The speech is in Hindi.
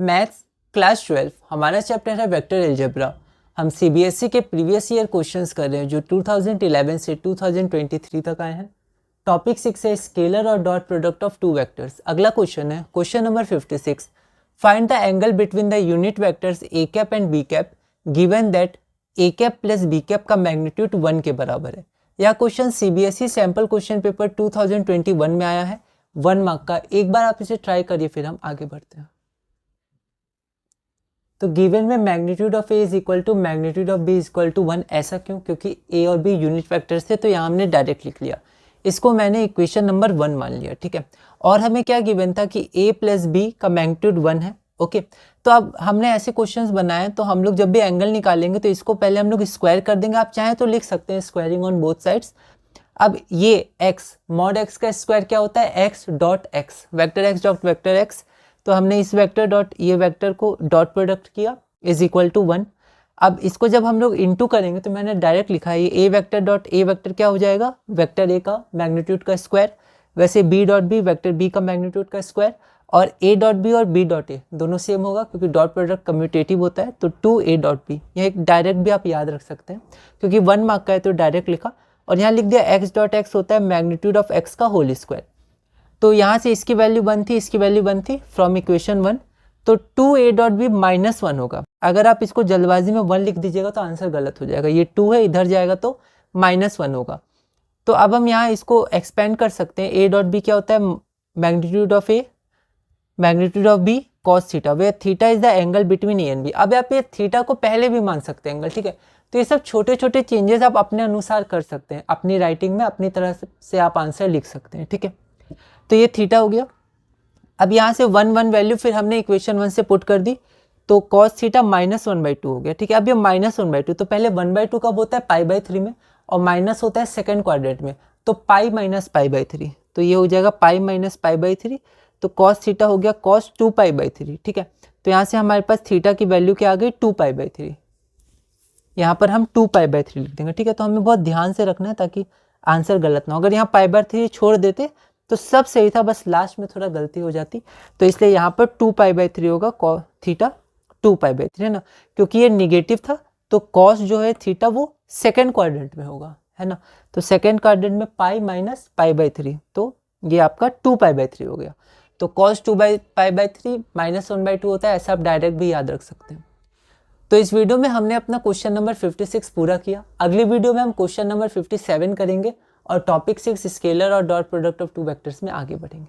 मैथ्स क्लास 12 हमारा चैप्टर है वेक्टर अलजेब्रा। हम सीबीएसई के प्रीवियस ईयर क्वेश्चंस कर रहे हैं जो 2011 से 2023 तक आए हैं। टॉपिक 6 है स्केलर और dot product of two vectors. अगला क्वेश्चन है question number 56, find the angle between the unit vectors A cap and B cap given that A cap plus B cap का मैग्नीट्यूड 1 के बराबर है। यह question CBSE sample question paper 2021 में आया है, 1 मार्क का। एक बार आप इसे ट्राई करिए, फिर हम आगे बढ़ते हैं। तो गिवन में magnitude of A is equal to magnitude of B is equal to 1, ऐसा क्यों? क्योंकि ए और बी यूनिट वेक्टर्स थे, तो यहाँ हमने डायरेक्ट लिख लिया। इसको मैंने इक्वेशन नंबर 1 मान लिया, ठीक है। और हमें क्या गिवन था कि ए प्लस बी का मैग्नीट्यूड 1 है, ओके। तो अब हमने ऐसे क्वेश्चंस बनाए, तो हम लोग जब भी एंगल निकालेंगे तो इसको पहले हम लोग स्क्वायर कर देंगे। आप चाहें तो लिख सकते हैं स्क्वायरिंग ऑन बोथ साइड्स। अब ये x मॉड x का स्क्वायर क्या होता है? x dot x, vector x dot vector x। तो हमने इस वेक्टर डॉट ये वेक्टर को डॉट प्रोडक्ट किया इज इक्वल टू 1। अब इसको जब हम लोग इंटू करेंगे तो मैंने डायरेक्ट लिखा है ये a vector dot a vector क्या हो जाएगा? वेक्टर a का मैग्नीट्यूड का स्क्वायर। वैसे b dot b vector b का मैग्नीट्यूड का स्क्वायर। और a डॉट b और b डॉट a दोनों सेम होगा क्योंकि डॉट प्रोडक्ट कम्यूटेटिव होता है। तो 2a डॉट b, यह एक डायरेक्ट भी आप याद रख सकते हैं क्योंकि 1 मार्क का है तो डायरेक्ट लिखा। और यहाँ लिख दिया x डॉट x होता है मैग्नीट्यूड ऑफ x का होल स्क्वायर। तो यहाँ से इसकी वैल्यू 1 थी, इसकी वैल्यू 1 थी फ्रॉम इक्वेशन 1। तो 2a डॉट b माइनस 1 होगा। अगर आप इसको जल्दबाजी में 1 लिख दीजिएगा तो आंसर गलत हो जाएगा। ये 2 है, इधर जाएगा तो -1 होगा। तो अब हम यहाँ इसको एक्सपेंड कर सकते हैं। a डॉट b क्या होता है? Magnitude of a magnitude of b cos theta, where theta is the angle between A and B. अब आप ये थीटा को पहले भी मान सकते हैं एंगल, ठीक है। तो ये सब छोटे छोटे चेंजेस आप अपने अनुसार कर सकते हैं, अपनी राइटिंग में अपनी तरह से आप आंसर लिख सकते हैं, ठीक है। तो ये थीटा हो गया। अब यहाँ से 1 वैल्यू फिर हमने इक्वेशन 1 से पुट कर दी, तो cos थीटा -1/2 हो गया, ठीक है। अब ये -1/2, तो पहले 1/2 कब होता है? π/3 में, और माइनस होता है सेकेंड क्वाड्रेंट में, तो पाई माइनस π/3, तो ये हो जाएगा पाई माइनस π/3। तो cos थीटा हो गया cos 2π/3, ठीक है। तो यहाँ से हमारे पास थीटा की वैल्यू क्या आ गई? 2π/3। यहाँ पर हम 2π/3 लिख देंगे, ठीक है। तो हमें बहुत ध्यान से रखना है ताकि आंसर गलत ना हो। अगर यहाँ π/3 छोड़ देते तो सब सही था, बस लास्ट में थोड़ा गलती हो जाती। तो इसलिए यहाँ पर 2π/3 होगा, cos थीटा 2π/3 है ना, क्योंकि ये निगेटिव था। तो cos जो है थीटा वो सेकेंड क्वाड्रेंट में होगा, है ना। तो सेकेंड क्वाड्रेंट में पाई माइनस π/3, तो ये आपका 2π/3 हो गया। तो cos 2π/3 -1/2 होता है, ऐसा आप डायरेक्ट भी याद रख सकते हैं। तो इस वीडियो में हमने अपना क्वेश्चन नंबर 56 पूरा किया। अगली वीडियो में हम क्वेश्चन नंबर 57 करेंगे और टॉपिक 6 स्केलर और dot product of two vectors में आगे बढ़ेंगे।